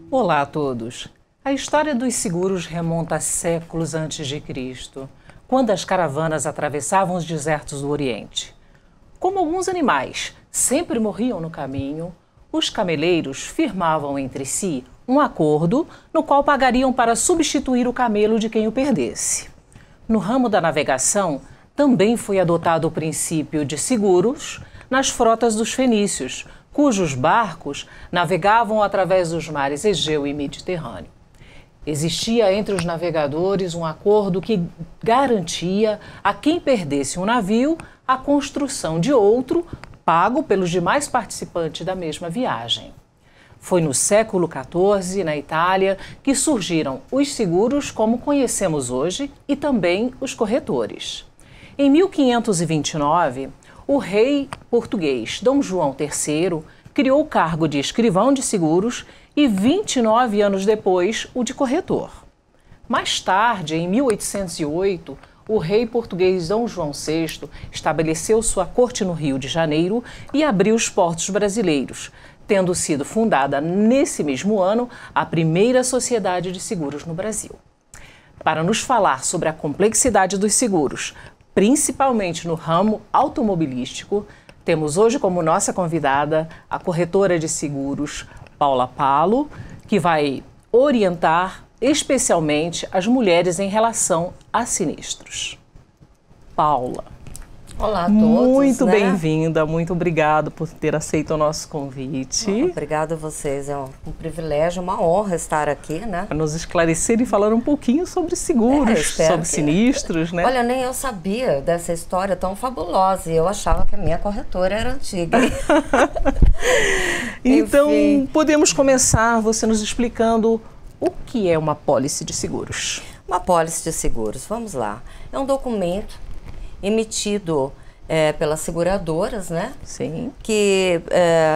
Olá a todos! A história dos seguros remonta a séculos antes de Cristo, quando as caravanas atravessavam os desertos do Oriente. Como alguns animais sempre morriam no caminho, os cameleiros firmavam entre si um acordo no qual pagariam para substituir o camelo de quem o perdesse. No ramo da navegação, também foi adotado o princípio de seguros nas frotas dos fenícios, cujos barcos navegavam através dos mares Egeu e Mediterrâneo. Existia entre os navegadores um acordo que garantia a quem perdesse um navio a construção de outro, pago pelos demais participantes da mesma viagem. Foi no século XIV, na Itália, que surgiram os seguros como conhecemos hoje e também os corretores. Em 1529, o rei português Dom João III criou o cargo de escrivão de seguros e 29 anos depois o de corretor. Mais tarde, em 1808, o rei português Dom João VI estabeleceu sua corte no Rio de Janeiro e abriu os portos brasileiros, tendo sido fundada nesse mesmo ano a primeira sociedade de seguros no Brasil. Para nos falar sobre a complexidade dos seguros, principalmente no ramo automobilístico, temos hoje como nossa convidada a corretora de seguros Paula Palo, que vai orientar especialmente as mulheres em relação a sinistros. Paula. Olá a todos. Muito bem-vinda, muito obrigada por ter aceito o nosso convite. Obrigada a vocês, é um privilégio, uma honra estar aqui, né? Para nos esclarecer e falar um pouquinho sobre seguros, sobre sinistros, né? Olha, nem eu sabia dessa história tão fabulosa e eu achava que a minha corretora era antiga. Então, podemos começar você nos explicando o que é uma apólice de seguros. Uma apólice de seguros, vamos lá. É um documento emitido pelas seguradoras, né? Sim. Que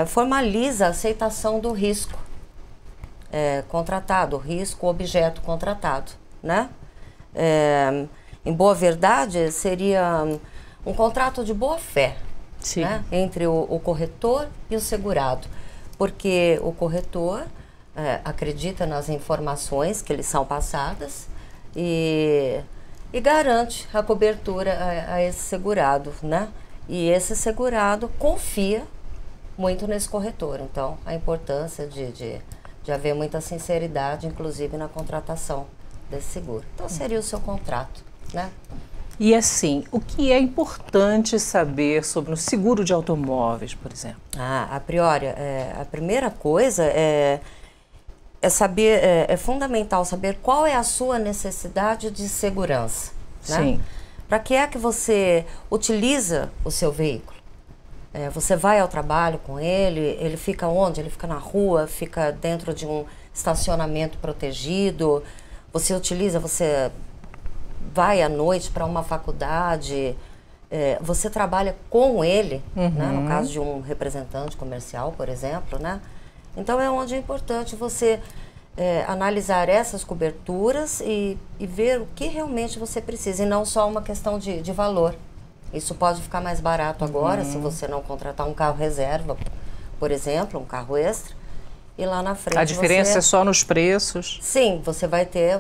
formaliza a aceitação do risco contratado, risco objeto contratado, né? Em boa verdade, seria um contrato de boa-fé, né? Entre o corretor e o segurado, porque o corretor acredita nas informações que lhe são passadas e garante a cobertura a esse segurado, né? E esse segurado confia muito nesse corretor. Então, a importância de haver muita sinceridade, inclusive na contratação desse seguro. Então, seria o seu contrato, né? E assim, o que é importante saber sobre o seguro de automóveis, por exemplo? A priori, a primeira coisa é saber, é fundamental saber qual é a sua necessidade de segurança, né? Sim. Para que é que você utiliza o seu veículo? Você vai ao trabalho com ele fica onde? Ele fica na rua, fica dentro de um estacionamento protegido, você vai à noite para uma faculdade, você trabalha com ele, né? No caso de um representante comercial, por exemplo, né? Então, é onde é importante você analisar essas coberturas e ver o que realmente você precisa, e não só uma questão de valor. Isso pode ficar mais barato agora, se você não contratar um carro reserva, por exemplo, um carro extra, e lá na frente a diferença é só nos preços? Sim, você vai ter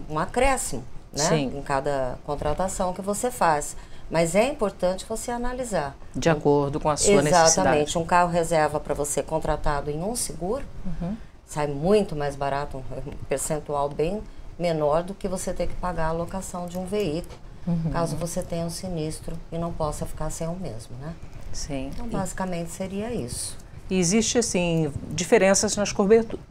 um acréscimo, né? Sim. Em cada contratação que você faz. Mas é importante você analisar. De acordo com a sua necessidade. Exatamente. Um carro reserva para você contratado em um seguro, sai muito mais barato, um percentual bem menor do que você ter que pagar a locação de um veículo, caso você tenha um sinistro e não possa ficar sem o mesmo, né? Sim. Então, basicamente, seria isso. E existe, assim, diferenças nas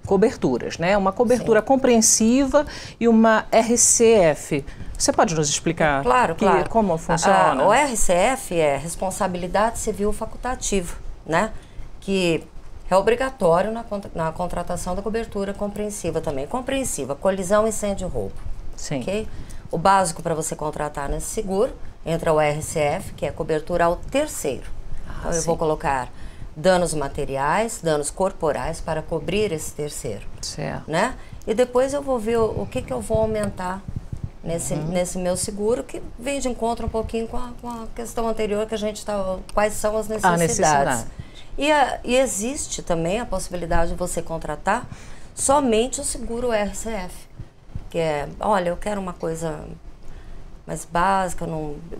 coberturas, né? Uma cobertura compreensiva e uma RCF. Você pode nos explicar claro. Como funciona? O RCF é Responsabilidade Civil Facultativa, né? Que é obrigatório na contratação da cobertura compreensiva também. Compreensiva, colisão, incêndio e roubo. Sim. Okay? O básico para você contratar nesse seguro, entra o RCF, que é cobertura ao terceiro. Então, eu vou colocar danos materiais, danos corporais para cobrir esse terceiro. Certo. Né? E depois eu vou ver o que eu vou aumentar nesse meu seguro, que vem de encontro um pouquinho com a questão anterior que a gente estava... Quais são as necessidades. E existe também a possibilidade de você contratar somente o seguro RCF, que é, olha, eu quero uma coisa mais básica,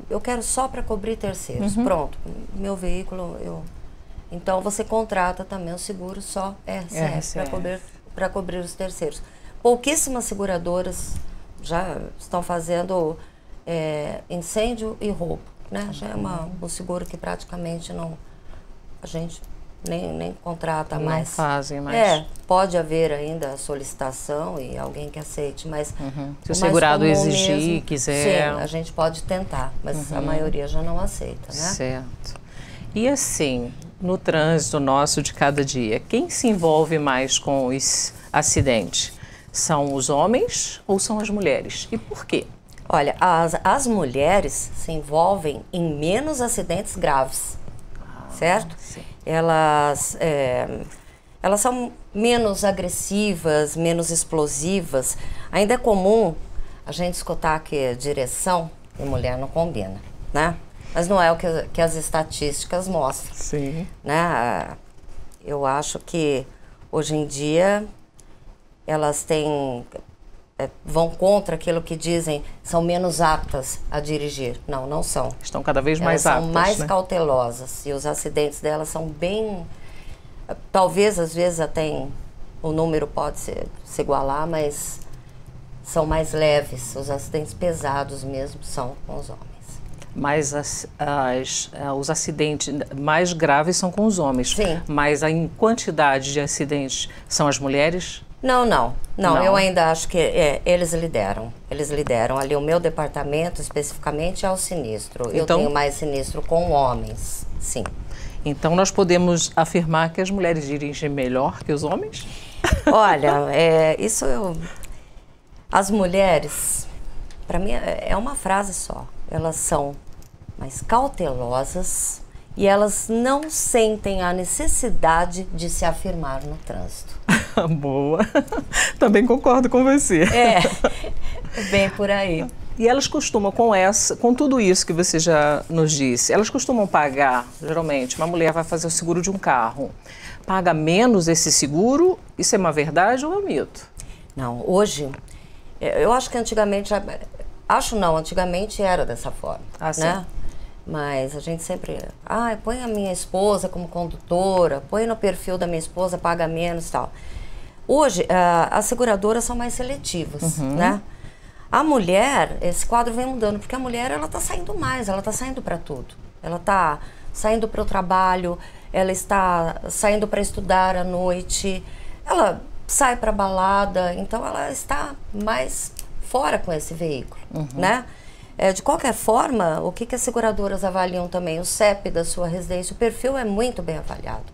eu quero só para cobrir terceiros. Pronto, meu veículo, então você contrata também o seguro só RCF. Para cobrir os terceiros. Pouquíssimas seguradoras já estão fazendo incêndio e roubo, né? Já é um seguro que praticamente a gente nem contrata mais. Não fazem mais. Pode haver ainda a solicitação e alguém que aceite, mas se o segurado exigir, mesmo, quiser... Sim, a gente pode tentar, mas a maioria já não aceita, né? Certo. E assim, no trânsito nosso de cada dia, quem se envolve mais com os acidentes? São os homens ou são as mulheres? E por quê? Olha, as mulheres se envolvem em menos acidentes graves, certo? Sim. Elas são menos agressivas, menos explosivas. Ainda é comum a gente escutar que direção e mulher não combina, né? Mas não é o que as estatísticas mostram. Sim. Né? Eu acho que hoje em dia elas vão contra aquilo que dizem, são menos aptas a dirigir. Não são. Estão cada vez mais aptas, são mais né? cautelosas e os acidentes delas são bem... Talvez, às vezes, até o número pode se igualar, mas são mais leves. Os acidentes pesados mesmo são com os homens. Mas os acidentes mais graves são com os homens. Sim. Mas em quantidade de acidentes são as mulheres? Não, eu ainda acho que eles lideram. Eles lideram. Ali o meu departamento, especificamente, é o sinistro. Então, eu tenho mais sinistro com homens, sim. Então nós podemos afirmar que as mulheres dirigem melhor que os homens? Olha, as mulheres, para mim, é uma frase só. Elas são mais cautelosas e elas não sentem a necessidade de se afirmar no trânsito. Boa. Também concordo com você. Bem por aí. E elas costumam, com tudo isso que você já nos disse, elas costumam pagar, geralmente, uma mulher vai fazer o seguro de um carro, paga menos esse seguro? Isso é uma verdade ou é um mito? Não, hoje, eu acho que antigamente, antigamente era dessa forma, né? Mas a gente sempre, põe a minha esposa como condutora, põe no perfil da minha esposa, paga menos e tal. Hoje, as seguradoras são mais seletivas, né? A mulher, esse quadro vem mudando, porque a mulher, ela está saindo mais, ela está saindo para tudo. Ela está saindo para o trabalho, ela está saindo para estudar à noite, ela sai para balada, então ela está mais fora com esse veículo, né? De qualquer forma, o que as seguradoras avaliam também? O CEP da sua residência, o perfil é muito bem avaliado.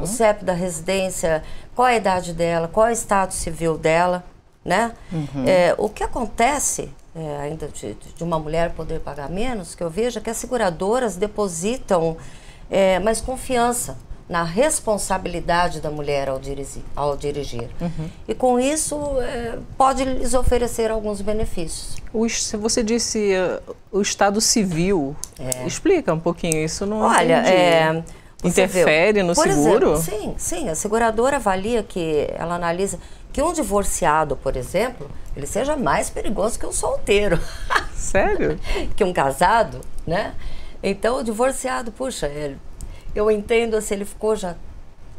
O CEP da residência, qual a idade dela, qual é o estado civil dela, né? O que acontece, ainda de uma mulher poder pagar menos, que eu vejo é que as seguradoras depositam mais confiança na responsabilidade da mulher ao dirigir. E com isso, pode lhes oferecer alguns benefícios. Você disse o estado civil. Explica um pouquinho isso. Não Olha, interfere no seguro? Exemplo, sim. A seguradora avalia ela analisa que um divorciado, por exemplo, ele seja mais perigoso que um solteiro. Sério? Que um casado, né? Então, o divorciado, puxa, eu entendo se ele ficou já,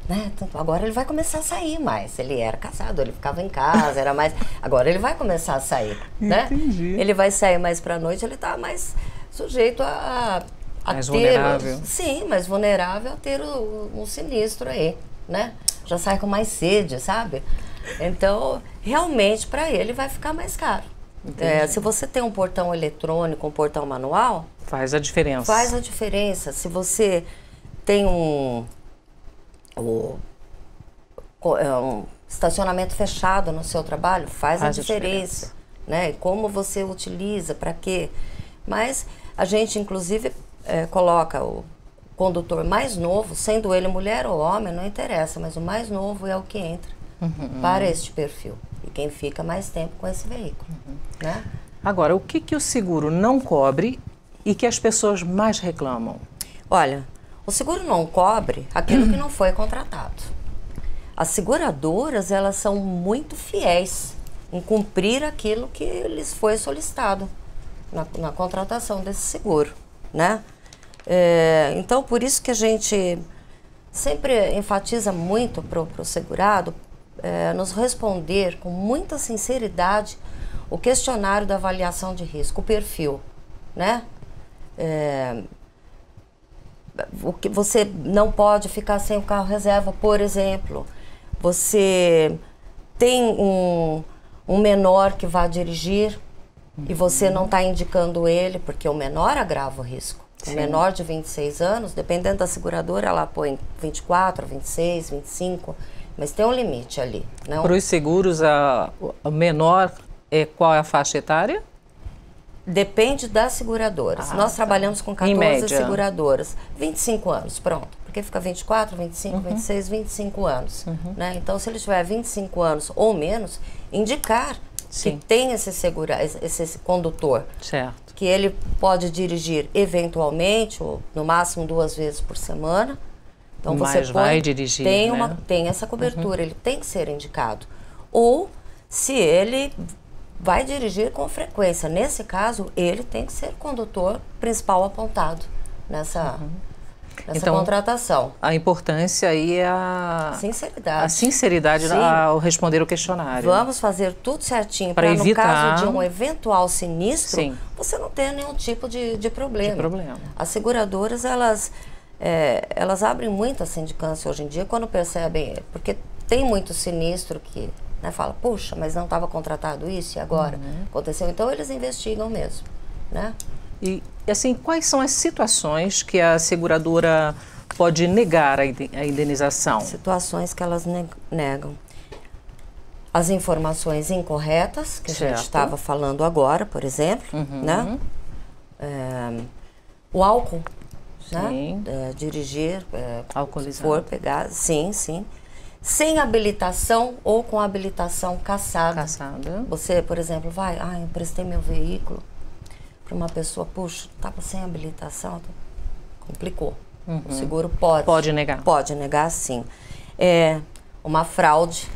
né? Agora ele vai começar a sair mais. Ele era casado, ele ficava em casa, era mais... Agora ele vai começar a sair, né? Entendi. Ele vai sair mais pra noite, ele tá mais sujeito a mais vulnerável. Sim, mais vulnerável a ter um sinistro aí, né? Já sai com mais sede, sabe? Então, realmente, para ele vai ficar mais caro. Se você tem um portão eletrônico, um portão manual... Faz a diferença. Faz a diferença. Se você tem um estacionamento fechado no seu trabalho, faz a diferença. Né? E como você utiliza, para quê? Mas a gente, inclusive, coloca condutor mais novo, sendo ele mulher ou homem, não interessa, mas o mais novo é o que entra para este perfil. E quem fica mais tempo com esse veículo. Né? Agora, o que o seguro não cobre e que as pessoas mais reclamam? Olha, o seguro não cobre aquilo que não foi contratado. As seguradoras, elas são muito fiéis em cumprir aquilo que lhes foi solicitado na contratação desse seguro, né? Então, por isso que a gente sempre enfatiza muito para o segurado nos responder com muita sinceridade o questionário da avaliação de risco, o perfil, né? O que você não pode ficar sem o carro reserva, por exemplo. Você tem um menor que vai dirigir e você não está indicando ele, porque o menor agrava o risco. Sim. O menor de 26 anos, dependendo da seguradora, ela põe 24, 26, 25, mas tem um limite ali. Para os seguros, o menor, qual é a faixa etária? Depende das seguradoras. Nós trabalhamos com 14 seguradoras. 25 anos, pronto. Porque fica 24, 25, 26, 25 anos. Né? Então, se ele tiver 25 anos ou menos, indicar que tem esse condutor. Certo. Que ele pode dirigir eventualmente, ou no máximo 2 vezes por semana. Então, mas vai dirigir, tem essa cobertura, ele tem que ser indicado. Ou, se ele vai dirigir com frequência. Nesse caso, ele tem que ser condutor principal apontado nessa contratação. A importância aí é a sinceridade ao responder o questionário. Vamos fazer tudo certinho para no caso de um eventual sinistro, você não ter nenhum tipo de problema. As seguradoras, elas abrem muita sindicância hoje em dia quando percebem, porque tem muito sinistro que fala, puxa, mas não estava contratado isso e agora aconteceu. Então, eles investigam mesmo, né? E assim, quais são as situações que a seguradora pode negar a indenização? Situações que elas negam. As informações incorretas, que a gente estava falando agora, por exemplo, né? O álcool, né? Dirigir, alcoolizado. For pegar, sim. Sem habilitação ou com habilitação cassada. Você, por exemplo, eu emprestei meu veículo para uma pessoa, puxa, estava sem habilitação, complicou. O seguro pode negar. Pode negar, sim. Uma fraude,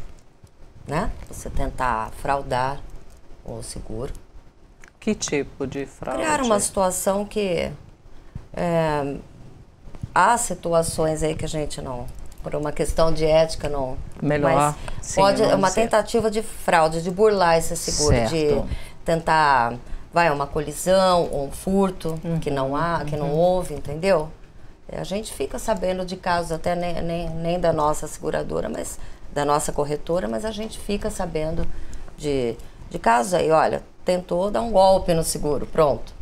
né? Você tentar fraudar o seguro. Que tipo de fraude? Criar uma situação que há situações aí que a gente não, por uma questão de ética, não. Melhor. Mas pode uma tentativa de fraude, de burlar esse seguro, de tentar, uma colisão ou um furto que não há, que não houve, entendeu? A gente fica sabendo de casos até nem da nossa seguradora, mas da nossa corretora, mas a gente fica sabendo de casos aí, olha, tentou dar um golpe no seguro, pronto,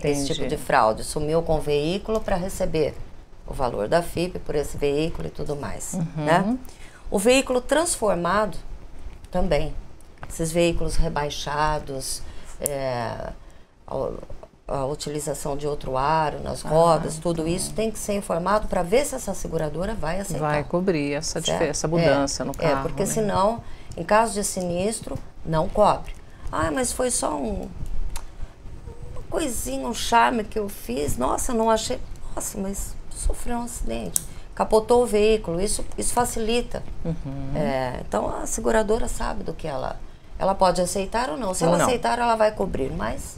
esse tipo de fraude, sumiu com o veículo para receber o valor da FIP por esse veículo e tudo mais, né? O veículo transformado também, esses veículos rebaixados, a utilização de outro aro nas rodas, tudo isso tem que ser informado para ver se essa seguradora vai aceitar. Vai cobrir essa mudança no carro. Porque senão, em caso de sinistro, não cobre. Mas foi só uma coisinha, um charme que eu fiz, nossa, não achei, mas sofreu um acidente, capotou o veículo, isso facilita. Então a seguradora sabe do que ela pode aceitar ou não. Se ela aceitar, ela vai cobrir, mas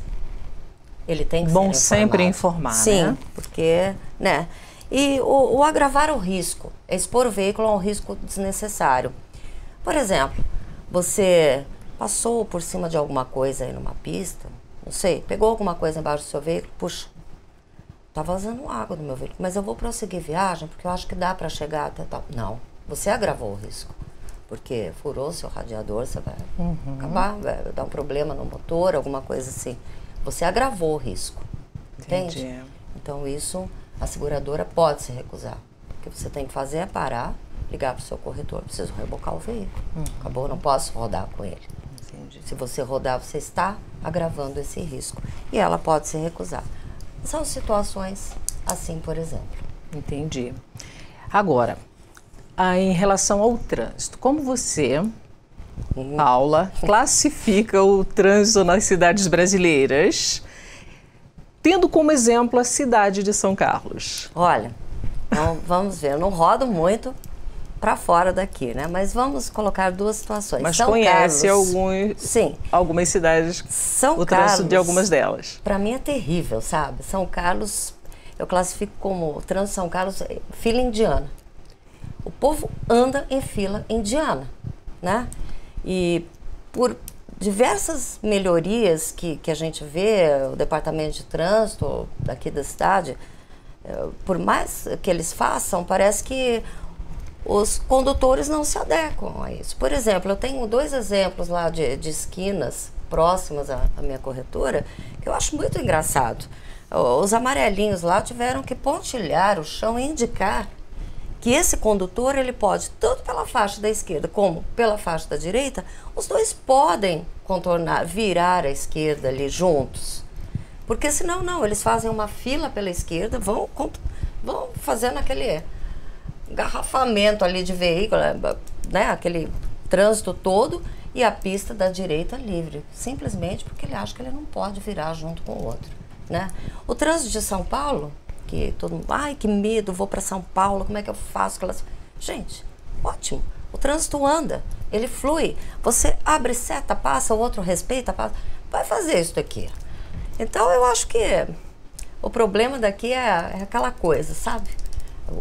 ele tem que ser informado. Bom sempre informar, sim, né? Porque, né? E o agravar o risco, expor o veículo a um risco desnecessário. Por exemplo, você passou por cima de alguma coisa aí numa pista, não sei, pegou alguma coisa embaixo do seu veículo, puxa, tá vazando água do meu veículo, mas eu vou prosseguir viagem porque eu acho que dá para chegar até tal. Não, você agravou o risco, porque furou seu radiador, você vai acabar, vai dar um problema no motor, alguma coisa assim. Você agravou o risco, entende? Então isso a seguradora pode se recusar. O que você tem que fazer é parar, ligar para o seu corretor, preciso rebocar o veículo. Acabou, não posso rodar com ele. Se você rodar, você está agravando esse risco. E ela pode se recusar. São situações assim, por exemplo. Entendi. Agora, em relação ao trânsito, como você, Paula, classifica o trânsito nas cidades brasileiras, tendo como exemplo a cidade de São Carlos? Olha, então, vamos ver, eu não rodo muito para fora daqui, né? Mas vamos colocar duas situações. Mas São conhece Carlos, sim, algumas cidades, São o Carlos, trânsito de algumas delas. Para mim é terrível, sabe? São Carlos, eu classifico como o trânsito de São Carlos, fila indiana. O povo anda em fila indiana, né? E por diversas melhorias que a gente vê, o departamento de trânsito daqui da cidade, por mais que eles façam, parece que os condutores não se adequam a isso. Por exemplo, eu tenho 2 exemplos lá de esquinas próximas à minha corretora, que eu acho muito engraçado. Os amarelinhos lá tiveram que pontilhar o chão e indicar que esse condutor, ele pode, tanto pela faixa da esquerda como pela faixa da direita, os dois podem contornar, virar à esquerda ali juntos. Porque senão, não, eles fazem uma fila pela esquerda, vão fazendo aquele engarrafamento ali de veículo, né, aquele trânsito todo, e a pista da direita livre, simplesmente porque ele acha que ele não pode virar junto com o outro, né? O trânsito de São Paulo, que todo mundo, ai, que medo, vou para São Paulo, como é que eu faço? Gente, ótimo, o trânsito anda, ele flui, você abre seta, passa, o outro respeita, passa, vai fazer isso aqui. Então eu acho que o problema daqui é aquela coisa, sabe?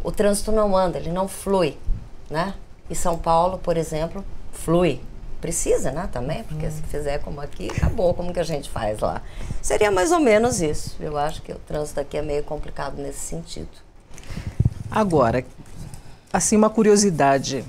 O trânsito não anda, ele não flui, né? E São Paulo, por exemplo, flui. Precisa, né, também, porque se fizer como aqui, acabou, como que a gente faz lá? Seria mais ou menos isso. Eu acho que o trânsito aqui é meio complicado nesse sentido. Agora, assim, uma curiosidade.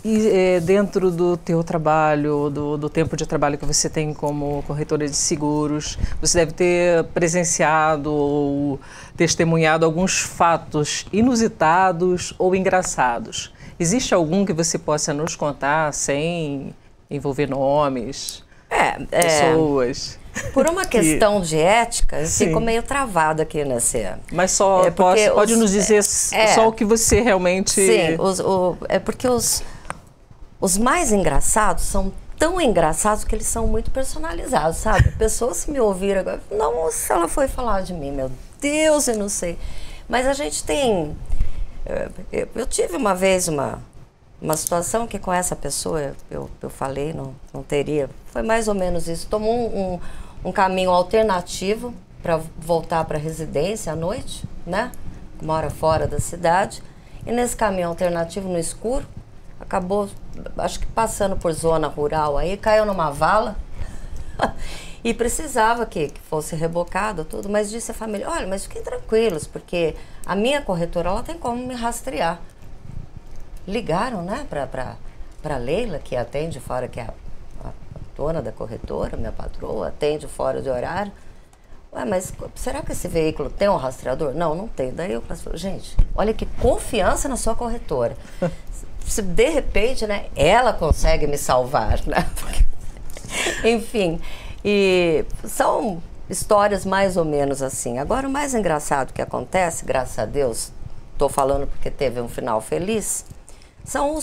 E dentro do teu trabalho, do tempo de trabalho que você tem como corretora de seguros, você deve ter presenciado ou testemunhado alguns fatos inusitados ou engraçados. Existe algum que você possa nos contar sem envolver nomes, pessoas? Por uma questão de ética, eu fico meio travada aqui nesse... Mas só pode nos dizer só o que você realmente... Sim, é porque os mais engraçados são tão engraçados que eles são muito personalizados, sabe? Pessoas se me ouviram agora, nossa, ela foi falar de mim, meu Deus, eu não sei. Mas a gente tem... Eu tive uma vez uma situação que com essa pessoa eu falei, não teria. Foi mais ou menos isso. Tomou um caminho alternativo para voltar para a residência à noite, né? Mora fora da cidade. E nesse caminho alternativo no escuro, acabou, acho que passando por zona rural, aí caiu numa vala e precisava que fosse rebocado tudo, mas disse à família, olha, mas fiquem tranquilos, porque a minha corretora, ela tem como me rastrear. Ligaram, né, para Leila, que atende fora, que é a dona da corretora, minha patroa, atende fora de horário. Ué, mas será que esse veículo tem um rastreador? Não, não tem. Daí eu falei, gente, olha que confiança na sua corretora. Se de repente, né, ela consegue me salvar, né? Enfim, e são histórias mais ou menos assim. Agora, o mais engraçado que acontece, graças a Deus, estou falando porque teve um final feliz, são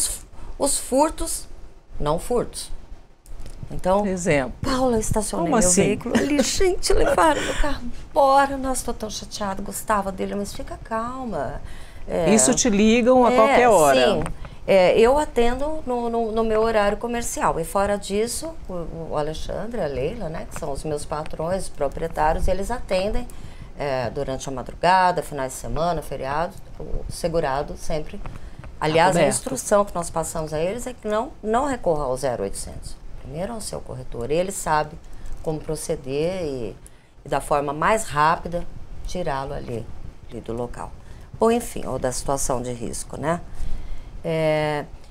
os furtos, não furtos. Então, exemplo. Paula, eu estacionei Como meu assim? veículo ali, gente, levaram meu carro embora. Nossa, estou tão chateada, gostava dele, mas fica calma. Isso te ligam a qualquer hora? Sim. Eu atendo no meu horário comercial. E fora disso, o Alexandre, a Leila, né, que são os meus patrões, os proprietários, eles atendem durante a madrugada, finais de semana, feriado, o segurado sempre. Aliás, a instrução que nós passamos a eles é que não recorra ao 0800. Primeiro ao seu corretor. Ele sabe como proceder e da forma mais rápida tirá-lo ali do local. Ou enfim, ou da situação de risco, né?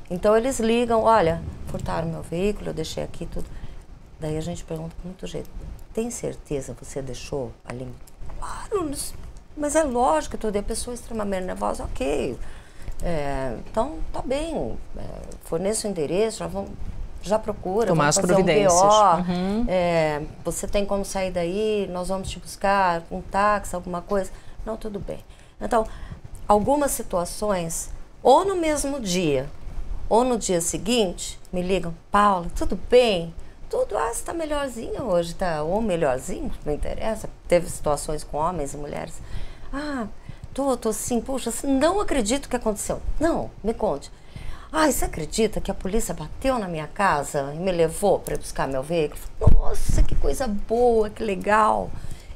Então eles ligam, olha, furtaram meu veículo, eu deixei aqui tudo. Daí a gente pergunta com muito jeito, tem certeza que você deixou ali? Claro, mas é lógico, tudo. E a pessoa extremamente nervosa, ok. Então, tá bem, forneça o endereço, já procura, tomar vamos as fazer providências. um BO, você tem como sair daí, nós vamos te buscar, um táxi, alguma coisa. Não, tudo bem. Então, algumas situações, ou no mesmo dia, ou no dia seguinte, me ligam, Paula, tudo bem? Tudo, você está melhorzinha hoje, tá? Ou melhorzinho, não interessa. Teve situações com homens e mulheres. Tô assim, puxa, não acredito que aconteceu. Não, me conte. Você acredita que a polícia bateu na minha casa e me levou para buscar meu veículo? Nossa, que coisa boa, que legal.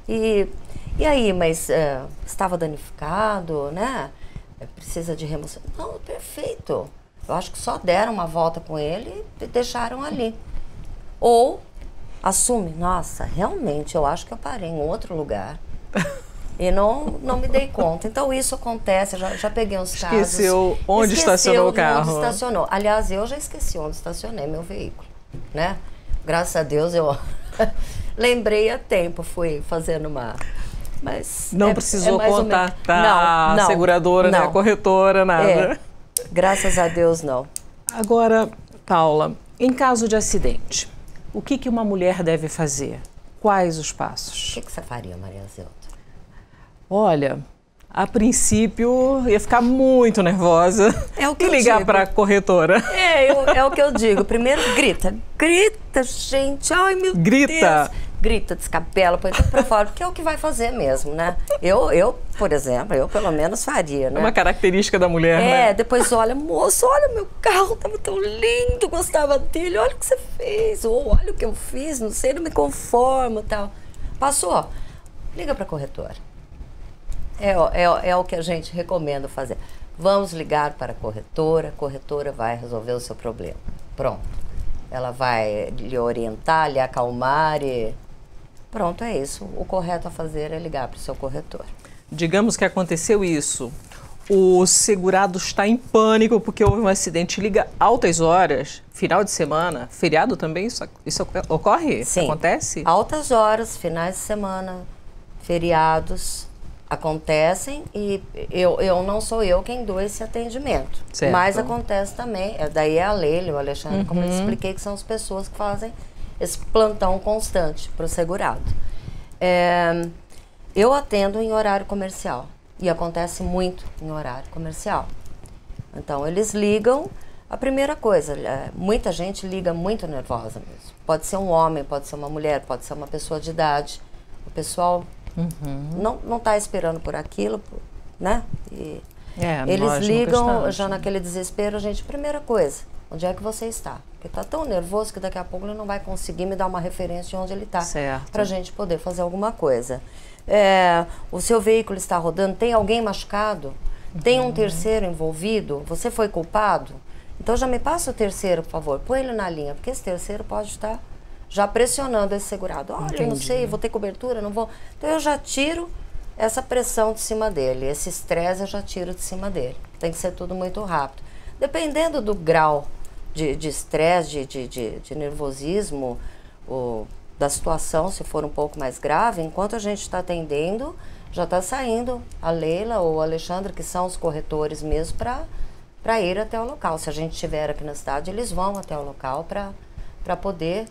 E aí, mas estava danificado, né? Precisa de remoção. Não, perfeito. Eu acho que só deram uma volta com ele e deixaram ali. Ou assume, nossa, realmente, eu acho que eu parei em outro lugar e não me dei conta. Então isso acontece, já peguei uns casos. Esqueceu onde estacionou o carro. Onde estacionou. Aliás, eu já esqueci onde estacionei meu veículo, né? Graças a Deus eu lembrei a tempo, fui fazendo uma... Mas não precisou contatar a seguradora, nem a corretora, nada. Graças a Deus, não. Agora, Paula, em caso de acidente, o que uma mulher deve fazer? Quais os passos? O que você faria, Maria Zelda? Olha, a princípio ia ficar muito nervosa e ligar para a corretora. É o que eu digo. Primeiro, grita, gente. Ai, meu Deus. Grita, descabela, põe tudo pra fora, porque é o que vai fazer mesmo, né? Eu, por exemplo, eu pelo menos faria, né? É uma característica da mulher, né? Depois olha, moço, olha, meu carro tava tão lindo, gostava dele, olha o que você fez, ou olha o que eu fiz, não sei, não me conformo, tal. Passou, liga pra corretora. É o que a gente recomenda fazer. Vamos ligar para a corretora vai resolver o seu problema. Pronto. Ela vai lhe orientar, lhe acalmar e... Pronto, é isso. O correto a fazer é ligar para o seu corretor. Digamos que aconteceu isso. O segurado está em pânico porque houve um acidente, liga altas horas, final de semana, feriado também, isso ocorre? Sim. Acontece? Altas horas, finais de semana, feriados acontecem e eu não sou eu quem dou esse atendimento. Certo. Mas acontece também, daí é a Leila e o Alexandre, como eu te expliquei, que são as pessoas que fazem esse plantão constante para o segurado. Eu atendo em horário comercial e acontece muito em horário comercial. Então eles ligam, a primeira coisa, muita gente liga muito nervosa mesmo. Pode ser um homem, pode ser uma mulher, pode ser uma pessoa de idade. O pessoal não está esperando por aquilo, né? E eles ligam já naquele desespero, gente, primeira coisa, onde é que você está? Porque está tão nervoso que daqui a pouco ele não vai conseguir me dar uma referência de onde ele está, para a gente poder fazer alguma coisa. O seu veículo está rodando, tem alguém machucado? Tem um terceiro envolvido? Você foi culpado? Então já me passa o terceiro, por favor, põe ele na linha, porque esse terceiro pode estar já pressionando esse segurado. Olha, eu não sei, vou ter cobertura, não vou... Então eu já tiro essa pressão de cima dele, esse estresse eu já tiro de cima dele. Tem que ser tudo muito rápido. Dependendo do grau de estresse, de nervosismo, da situação, se for um pouco mais grave, enquanto a gente está atendendo, já está saindo a Leila ou o Alexandre, que são os corretores mesmo, para ir até o local. Se a gente estiver aqui na cidade, eles vão até o local para poder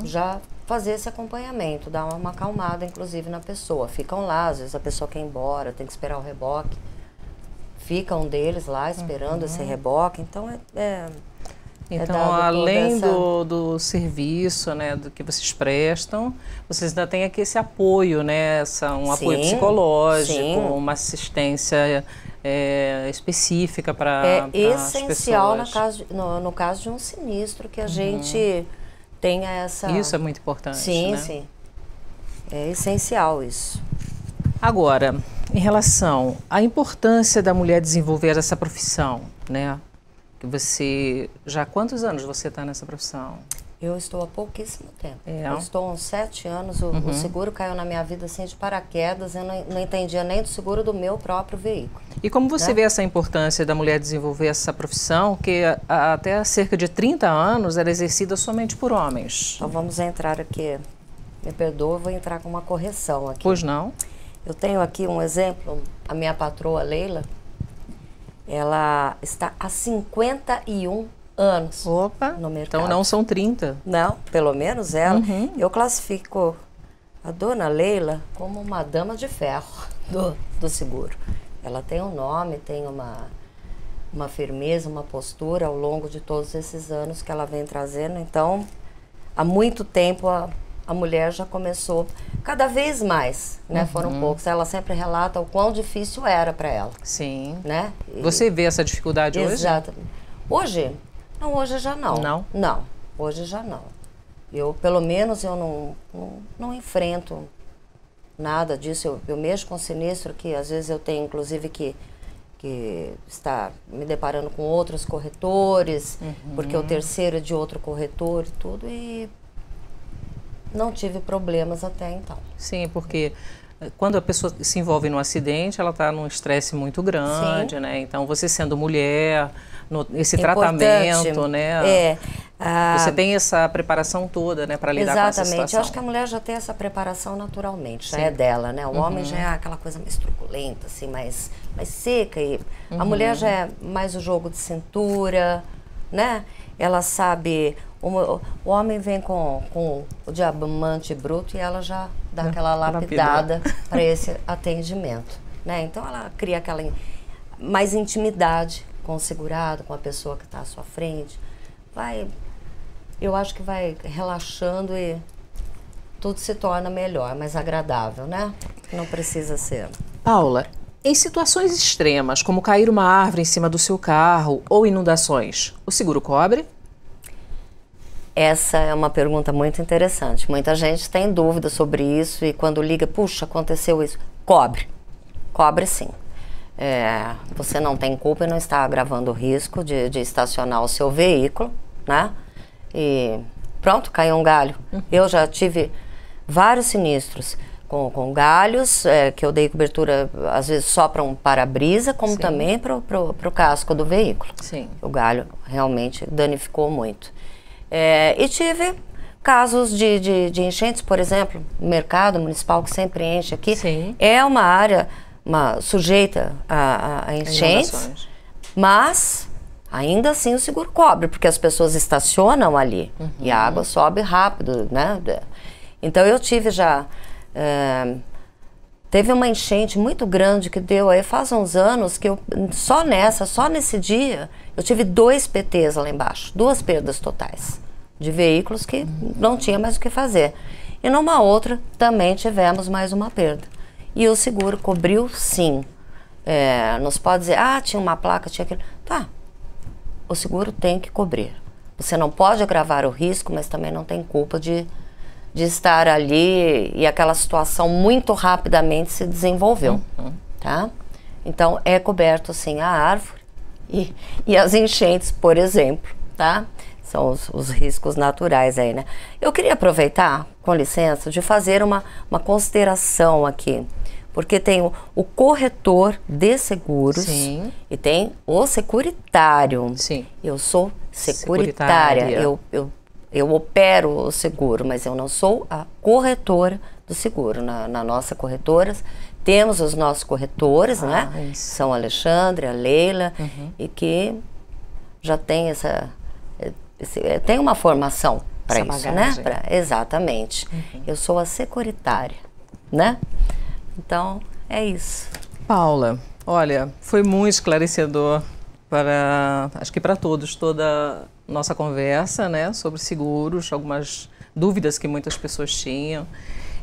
já fazer esse acompanhamento, dar uma acalmada, inclusive, na pessoa. Ficam lá, às vezes a pessoa quer ir embora, tem que esperar o reboque. Fica um deles lá esperando esse reboque, então Então, além do serviço, né, do que vocês prestam, vocês ainda têm aqui esse apoio, né, um apoio psicológico, uma assistência específica para as pessoas. É essencial no caso de um sinistro que a gente tenha essa... Isso é muito importante, sim, né? Sim, é essencial isso. Agora, em relação à importância da mulher desenvolver essa profissão, né? Que você, já há quantos anos você está nessa profissão? Eu estou há pouquíssimo tempo. Eu estou há uns 7 anos, o seguro caiu na minha vida assim de paraquedas, eu não entendia nem do seguro do meu próprio veículo. E como você vê essa importância da mulher desenvolver essa profissão, que até há cerca de 30 anos era exercida somente por homens? Então vamos entrar aqui, me perdoa, eu vou entrar com uma correção aqui. Pois não? Eu tenho aqui um exemplo, a minha patroa Leila, ela está há 51 anos no mercado. Então não são 30. Não, pelo menos ela. Eu classifico a dona Leila como uma dama de ferro do seguro. Ela tem um nome, tem uma firmeza, uma postura ao longo de todos esses anos que ela vem trazendo. Então, há muito tempo a mulher já começou, cada vez mais, né? Foram poucos. Ela sempre relata o quão difícil era para ela. Sim. Né? Você vê essa dificuldade hoje? Exatamente. Hoje? Não, hoje já não. Não? Não, hoje já não. Eu, pelo menos, eu não enfrento nada disso. Eu mexo com sinistro, que às vezes eu tenho, inclusive, que estar me deparando com outros corretores, porque o terceiro é de outro corretor e tudo, e não tive problemas até então. Sim, porque quando a pessoa se envolve num acidente, ela está num estresse muito grande, né? Então, você sendo mulher, esse tratamento, né? Você tem essa preparação toda, né, para lidar com essa situação. Exatamente. Eu acho que a mulher já tem essa preparação naturalmente, já é dela, né? O homem já é aquela coisa mais truculenta, assim, mais seca. E a mulher já é mais o jogo de cintura, né? Ela sabe... O homem vem com o diamante bruto e ela já dá aquela lapidada para esse atendimento, né? Então, ela cria aquela mais intimidade com o segurado, com a pessoa que está à sua frente. Eu acho que vai relaxando e tudo se torna melhor, mais agradável, né? Não precisa ser. Paula, em situações extremas, como cair uma árvore em cima do seu carro ou inundações, o seguro cobre? Essa é uma pergunta muito interessante. Muita gente tem dúvida sobre isso e quando liga, puxa, aconteceu isso. Cobre. Cobre sim. Você não tem culpa e não está agravando o risco de estacionar o seu veículo, né? E pronto, caiu um galho. Eu já tive vários sinistros com galhos, que eu dei cobertura às vezes só para um para-brisa, como também para o casco do veículo. Sim. O galho realmente danificou muito. E tive casos de enchentes, por exemplo, no mercado municipal que sempre enche aqui. Sim. É uma área sujeita a enchentes, mas ainda assim o seguro cobre, porque as pessoas estacionam ali e a água sobe rápido, né? Então eu tive já... teve uma enchente muito grande que deu aí faz uns anos, que eu só nesse dia, eu tive 2 PTs lá embaixo, 2 perdas totais de veículos que não tinha mais o que fazer. E numa outra também tivemos mais uma perda. E o seguro cobriu sim. Não se pode dizer, tinha uma placa, tinha aquilo. Tá, o seguro tem que cobrir. Você não pode agravar o risco, mas também não tem culpa de estar ali e aquela situação muito rapidamente se desenvolveu, tá? Então, é coberto, sim, a árvore e as enchentes, por exemplo, tá? São os riscos naturais aí, né? Eu queria aproveitar, com licença, de fazer uma consideração aqui, porque tem o corretor de seguros e tem o securitário. Sim. Eu sou securitária. Eu opero o seguro, mas eu não sou a corretora do seguro. Na nossa corretora, temos os nossos corretores, né? Isso. São a Alexandre, a Leila, e que já tem tem uma formação para isso, bagagem, né? Exatamente. Eu sou a securitária, né? Então, é isso. Paula, olha, foi muito esclarecedor acho que para todos, toda nossa conversa, né, sobre seguros, algumas dúvidas que muitas pessoas tinham.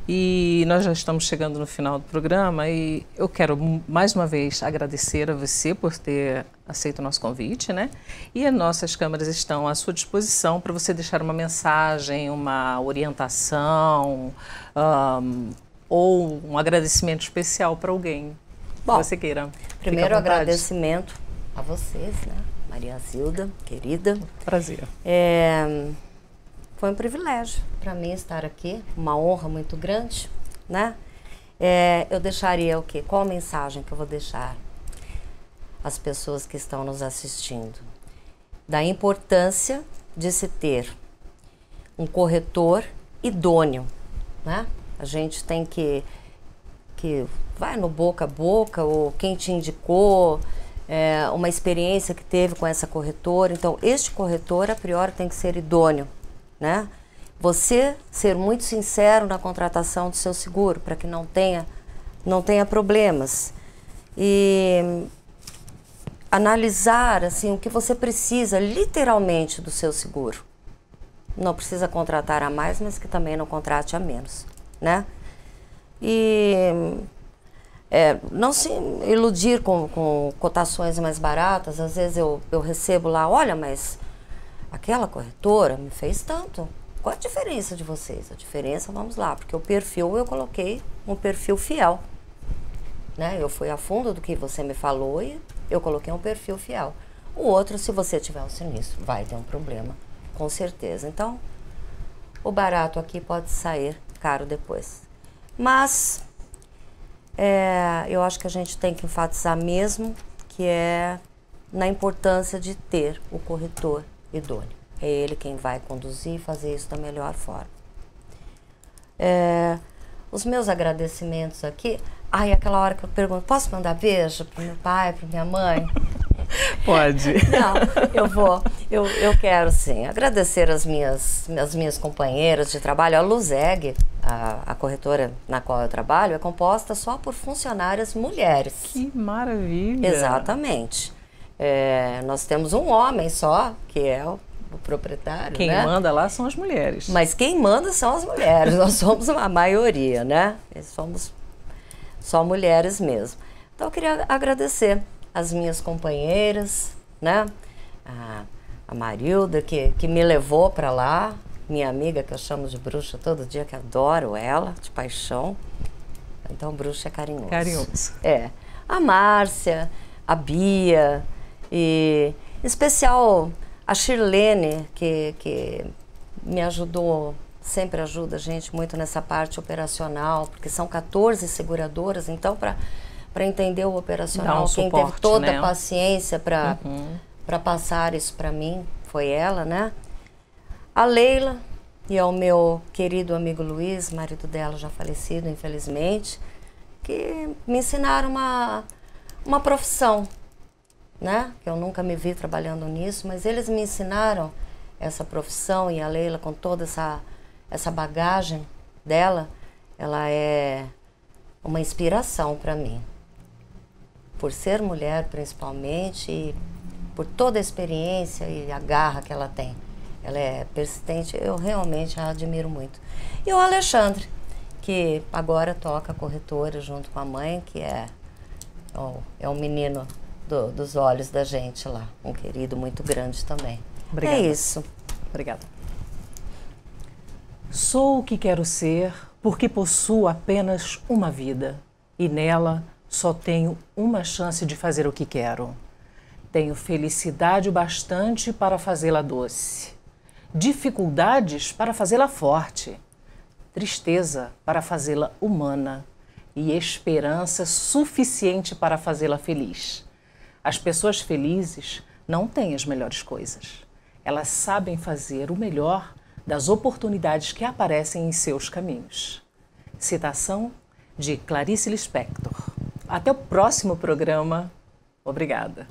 E nós já estamos chegando no final do programa e eu quero mais uma vez agradecer a você por ter aceito o nosso convite, né? E as nossas câmeras estão à sua disposição para você deixar uma mensagem, uma orientação ou um agradecimento especial para alguém que você queira. Primeiro agradecimento a vocês, né? Maria Zilda, querida. Prazer. Foi um privilégio para mim estar aqui, uma honra muito grande, né? Eu deixaria o quê? Qual a mensagem que eu vou deixar às pessoas que estão nos assistindo? Da importância de se ter um corretor idôneo, né? A gente tem que vai no boca a boca, ou quem te indicou, uma experiência que teve com essa corretora. Então, este corretor, a priori, tem que ser idôneo, né? Você ser muito sincero na contratação do seu seguro, para que não tenha problemas. e analisar assim, o que você precisa literalmente do seu seguro. Não precisa contratar a mais, mas que também não contrate a menos, né? E não se iludir com cotações mais baratas. Às vezes eu recebo lá, olha, mas aquela corretora me fez tanto. Qual a diferença de vocês? A diferença, vamos lá, porque o perfil eu coloquei um perfil fiel, né? Eu fui a fundo do que você me falou e eu coloquei um perfil fiel. O outro, se você tiver um sinistro, vai ter um problema, com certeza. Então, o barato aqui pode sair caro depois. Mas eu acho que a gente tem que enfatizar mesmo que é na importância de ter o corretor idôneo. É ele quem vai conduzir e fazer isso da melhor forma. Os meus agradecimentos aqui... Ai, aquela hora que eu pergunto, posso mandar beijo para meu pai, para minha mãe? Pode. Não, eu quero sim agradecer as minhas companheiras de trabalho. A Luzeg, a corretora na qual eu trabalho, é composta só por funcionárias mulheres. Que maravilha! Exatamente. Nós temos um homem só, que é o proprietário, quem né? manda lá são as mulheres. Mas quem manda são as mulheres, nós somos a maioria, né? Somos só mulheres mesmo. Então eu queria agradecer as minhas companheiras, né? A Marilda, que me levou para lá, minha amiga, que eu chamo de bruxa todo dia, que adoro ela, de paixão. Então, bruxa é carinhoso. Carinhoso. A Márcia, a Bia, e em especial a Shirlene, que me ajudou, sempre ajuda a gente muito nessa parte operacional, porque são 14 seguradoras, então para entender o operacional, quem teve toda a paciência para passar isso para mim, foi ela, né? A Leila e ao meu querido amigo Luiz, marido dela já falecido, infelizmente, que me ensinaram uma profissão, né? Que eu nunca me vi trabalhando nisso, mas eles me ensinaram essa profissão, e a Leila, com toda essa bagagem dela, ela é uma inspiração para mim. Por ser mulher, principalmente, e por toda a experiência e a garra que ela tem. Ela é persistente, eu realmente a admiro muito. E o Alexandre, que agora toca a corretora junto com a mãe, que é um menino dos olhos da gente lá. Um querido muito grande também. Obrigada. É isso. Obrigada. Sou o que quero ser porque possuo apenas uma vida e nela só tenho uma chance de fazer o que quero. Tenho felicidade o bastante para fazê-la doce, dificuldades para fazê-la forte, tristeza para fazê-la humana e esperança suficiente para fazê-la feliz. As pessoas felizes não têm as melhores coisas. Elas sabem fazer o melhor das oportunidades que aparecem em seus caminhos. Citação de Clarice Lispector. Até o próximo programa. Obrigada.